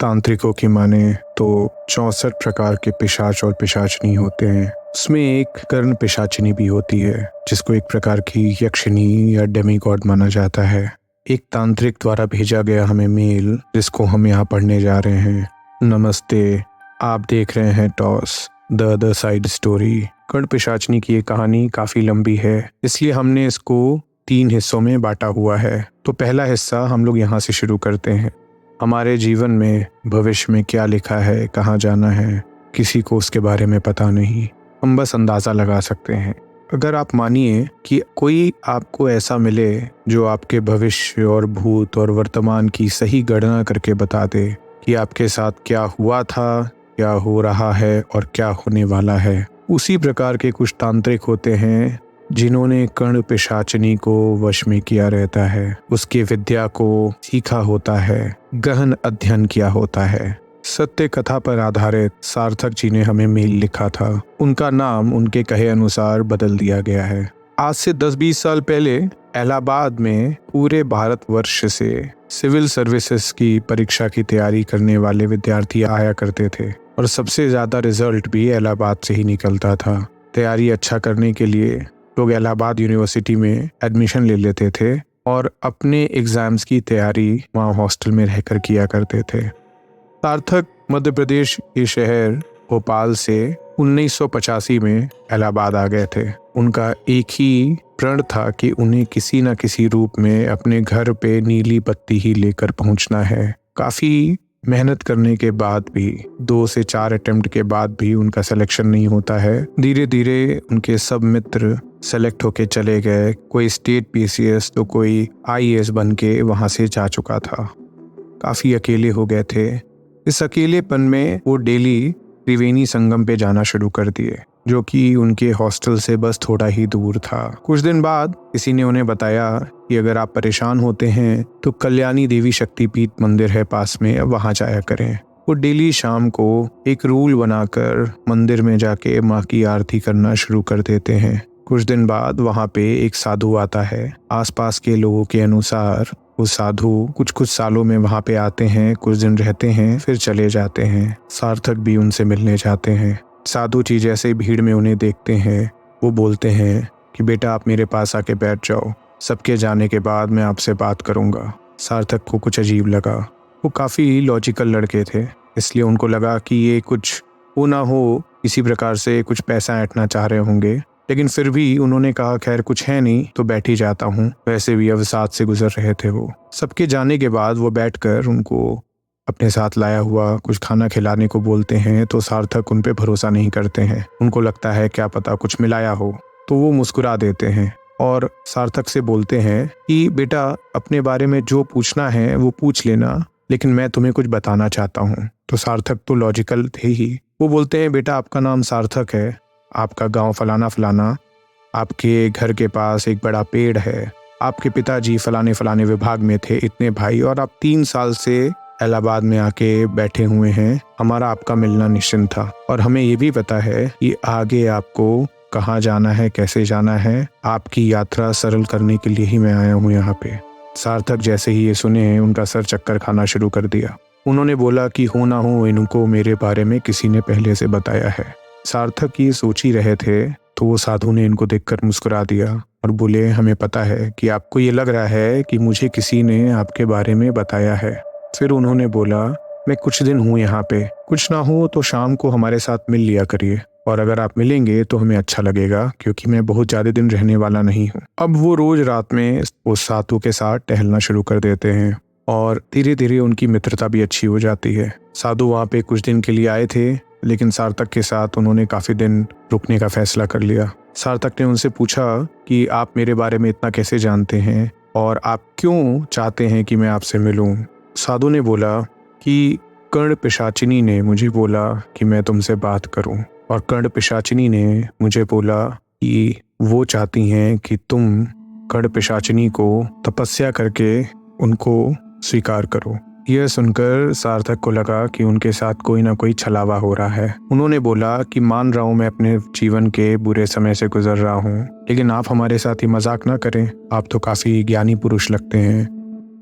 तांत्रिकों की माने तो 64 प्रकार के पिशाच और पिशाचनी होते हैं। उसमें एक कर्ण पिशाचिनी भी होती है, जिसको एक प्रकार की यक्षिणी या डेमीगॉड माना जाता है। एक तांत्रिक द्वारा भेजा गया हमें मेल, जिसको हम यहाँ पढ़ने जा रहे हैं। नमस्ते, आप देख रहे हैं toss the other side story. Karna Pishachini की ये कहानी काफ़ी लंबी है, इसलिए हमने इसको 3 हिस्सों में बांटा हुआ है। तो पहला हिस्सा हम लोग यहाँ से शुरू करते हैं। हमारे जीवन में भविष्य में क्या लिखा है, कहाँ जाना है, किसी को उसके बारे में पता नहीं। हम बस अंदाज़ा लगा सकते हैं। अगर आप मानिए कि कोई आपको ऐसा मिले जो आपके भविष्य और भूत और वर्तमान की सही गणना करके बता दे कि आपके साथ क्या हुआ था, क्या हो रहा है और क्या होने वाला है। उसी प्रकार के कुछ तांत्रिक होते हैं जिन्होंने कर्ण पिशाचिनी को वश में किया रहता है, उसकी विद्या को सीखा होता है, गहन अध्ययन किया होता है। सत्य कथा पर आधारित सार्थक जी ने हमें मेल लिखा था। उनका नाम उनके कहे अनुसार बदल दिया गया है। आज से 10-20 साल पहले इलाहाबाद में पूरे भारतवर्ष से सिविल सर्विसेज की परीक्षा की तैयारी करने वाले विद्यार्थी आया करते थे और सबसे ज़्यादा रिजल्ट भी इलाहाबाद से ही निकलता था। तैयारी अच्छा करने के लिए लोग इलाहाबाद यूनिवर्सिटी में एडमिशन ले लेते थे और अपने एग्ज़ाम्स की तैयारी वहाँ हॉस्टल में रहकर किया करते थे। सार्थक मध्य प्रदेश के शहर भोपाल से 1985 में इलाहाबाद आ गए थे। उनका एक ही प्रण था कि उन्हें किसी न किसी रूप में अपने घर पे नीली बत्ती ही लेकर पहुंचना है। काफ़ी मेहनत करने के बाद भी 2 से 4 अटेम्प्ट के बाद भी उनका सिलेक्शन नहीं होता है। धीरे धीरे उनके सब मित्र सेलेक्ट होके चले गए। कोई स्टेट पीसीएस तो कोई आईएएस बन के वहाँ से जा चुका था। काफ़ी अकेले हो गए थे। इस अकेलेपन में वो डेली त्रिवेणी संगम पे जाना शुरू कर दिए, जो कि उनके हॉस्टल से बस थोड़ा ही दूर था। कुछ दिन बाद किसी ने उन्हें बताया कि अगर आप परेशान होते हैं तो कल्याणी देवी शक्तिपीठ मंदिर है पास में, वहाँ जाया करें। वो डेली शाम को एक रूल बनाकर मंदिर में जाके माँ की आरती करना शुरू कर देते हैं। कुछ दिन बाद वहाँ पे एक साधु आता है। आसपास के लोगों के अनुसार वो साधु कुछ सालों में वहाँ पे आते हैं, कुछ दिन रहते हैं, फिर चले जाते हैं। सार्थक भी उनसे मिलने जाते हैं। साधु जी जैसे भीड़ में उन्हें देखते हैं, वो बोलते हैं कि बेटा आप मेरे पास आके बैठ जाओ, सबके जाने के बाद मैं आपसे बात करूँगा। सार्थक को कुछ अजीब लगा। वो काफ़ी लॉजिकल लड़के थे, इसलिए उनको लगा कि ये कुछ हो ना हो किसी प्रकार से कुछ पैसा ऐंठना चाह रहे होंगे, लेकिन फिर भी उन्होंने कहा खैर कुछ है नहीं तो बैठ ही जाता हूँ। वैसे भी अवसाद से गुजर रहे थे वो। सबके जाने के बाद वो बैठकर उनको अपने साथ लाया हुआ कुछ खाना खिलाने को बोलते हैं, तो सार्थक उन पे भरोसा नहीं करते हैं। उनको लगता है क्या पता कुछ मिलाया हो, तो वो मुस्कुरा देते हैं और सार्थक से बोलते हैं कि बेटा अपने बारे में जो पूछना है वो पूछ लेना, लेकिन मैं तुम्हें कुछ बताना चाहता हूँ। तो सार्थक तो लॉजिकल थे ही। वो बोलते हैं बेटा आपका नाम सार्थक है, आपका गांव फलाना फलाना, आपके घर के पास एक बड़ा पेड़ है, आपके पिताजी फलाने फलाने विभाग में थे, इतने भाई, और आप 3 साल से इलाहाबाद में आके बैठे हुए हैं। हमारा आपका मिलना निश्चिंत था और हमें ये भी पता है कि आगे आपको कहाँ जाना है, कैसे जाना है। आपकी यात्रा सरल करने के लिए ही मैं आया हूँ यहाँ पे। सार्थक जैसे ही ये सुने उनका सर चक्कर खाना शुरू कर दिया। उन्होंने बोला कि हो ना हो इनको मेरे बारे में किसी ने पहले से बताया है। सार्थक ये सोच ही रहे थे तो वो साधु ने इनको देखकर मुस्कुरा दिया और बोले हमें पता है कि आपको ये लग रहा है कि मुझे किसी ने आपके बारे में बताया है। फिर उन्होंने बोला मैं कुछ दिन हूँ यहाँ पे, कुछ ना हो तो शाम को हमारे साथ मिल लिया करिए, और अगर आप मिलेंगे तो हमें अच्छा लगेगा क्योंकि मैं बहुत ज़्यादा दिन रहने वाला नहीं हूँ। अब वो रोज रात में उस साधु के साथ टहलना शुरू कर देते हैं और धीरे धीरे उनकी मित्रता भी अच्छी हो जाती है। साधु वहाँ पे कुछ दिन के लिए आए थे, लेकिन सार्थक के साथ उन्होंने काफ़ी दिन रुकने का फैसला कर लिया। सार्थक ने उनसे पूछा कि आप मेरे बारे में इतना कैसे जानते हैं और आप क्यों चाहते हैं कि मैं आपसे मिलूं? साधु ने बोला कि कर्ण पिशाचिनी ने मुझे बोला कि मैं तुमसे बात करूं, और कर्ण पिशाचिनी ने मुझे बोला कि वो चाहती हैं कि तुम कर्ण पिशाचिनी को तपस्या करके उनको स्वीकार करो। यह सुनकर सार्थक को लगा कि उनके साथ कोई ना कोई छलावा हो रहा है। उन्होंने बोला कि मान रहा हूँ मैं अपने जीवन के बुरे समय से गुजर रहा हूँ, लेकिन आप हमारे साथ ही मजाक ना करें, आप तो काफ़ी ज्ञानी पुरुष लगते हैं।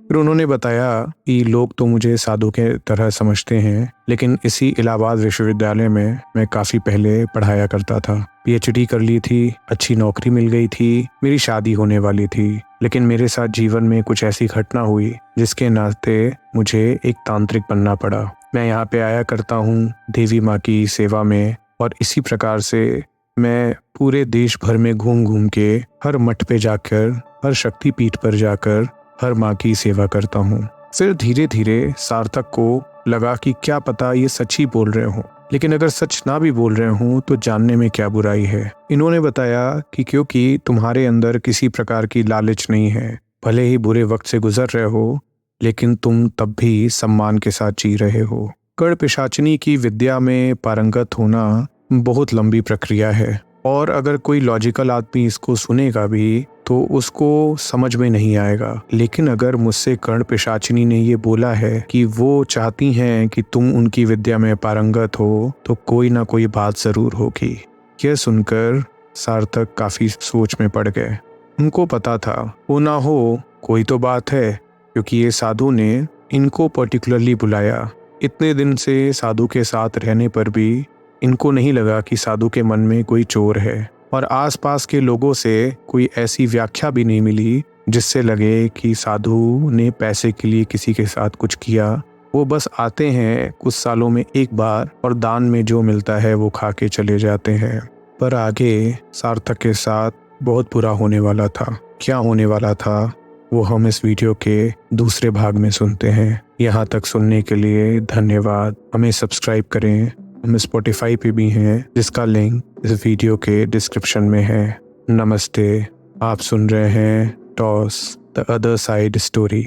फिर उन्होंने बताया कि लोग तो मुझे साधु के तरह समझते हैं, लेकिन इसी इलाहाबाद विश्वविद्यालय में मैं काफ़ी पहले पढ़ाया करता था। पीएचडी कर ली थी, अच्छी नौकरी मिल गई थी, मेरी शादी होने वाली थी, लेकिन मेरे साथ जीवन में कुछ ऐसी घटना हुई जिसके नाते मुझे एक तांत्रिक बनना पड़ा। मैं यहाँ पे आया करता हूँ देवी माँ की सेवा में, और इसी प्रकार से मैं पूरे देश भर में घूम घूम के हर मठ पे जाकर, हर शक्तिपीठ पर जाकर हर माँ की सेवा करता हूँ। फिर धीरे धीरे सार्थक को लगा कि क्या पता ये सच ही बोल रहे हो, लेकिन अगर सच ना भी बोल रहे हूँ तो जानने में क्या बुराई है। इन्होंने बताया कि क्योंकि तुम्हारे अंदर किसी प्रकार की लालच नहीं है, भले ही बुरे वक्त से गुजर रहे हो, लेकिन तुम तब भी सम्मान के साथ जी रहे हो। कर्ण पिशाचिनी की विद्या में पारंगत होना बहुत लंबी प्रक्रिया है, और अगर कोई लॉजिकल आदमी इसको सुनेगा भी तो उसको समझ में नहीं आएगा। लेकिन अगर मुझसे कर्ण पिशाचिनी ने ये बोला है कि वो चाहती हैं कि तुम उनकी विद्या में पारंगत हो, तो कोई ना कोई बात जरूर होगी। यह सुनकर सार्थक काफी सोच में पड़ गए। उनको पता था वो ना हो कोई तो बात है, क्योंकि ये साधु ने इनको पर्टिकुलरली बुलाया। इतने दिन से साधु के साथ रहने पर भी इनको नहीं लगा कि साधु के मन में कोई चोर है, और आसपास के लोगों से कोई ऐसी व्याख्या भी नहीं मिली जिससे लगे कि साधु ने पैसे के लिए किसी के साथ कुछ किया। वो बस आते हैं कुछ सालों में एक बार, और दान में जो मिलता है वो खा के चले जाते हैं। पर आगे सार्थक के साथ बहुत बुरा होने वाला था। क्या होने वाला था वो हम इस वीडियो के दूसरे भाग में सुनते हैं। यहाँ तक सुनने के लिए धन्यवाद। हमें सब्सक्राइब करें। हम स्पॉटिफाई पे भी हैं, जिसका लिंक इस वीडियो के डिस्क्रिप्शन में है। नमस्ते, आप सुन रहे हैं toss the other side story.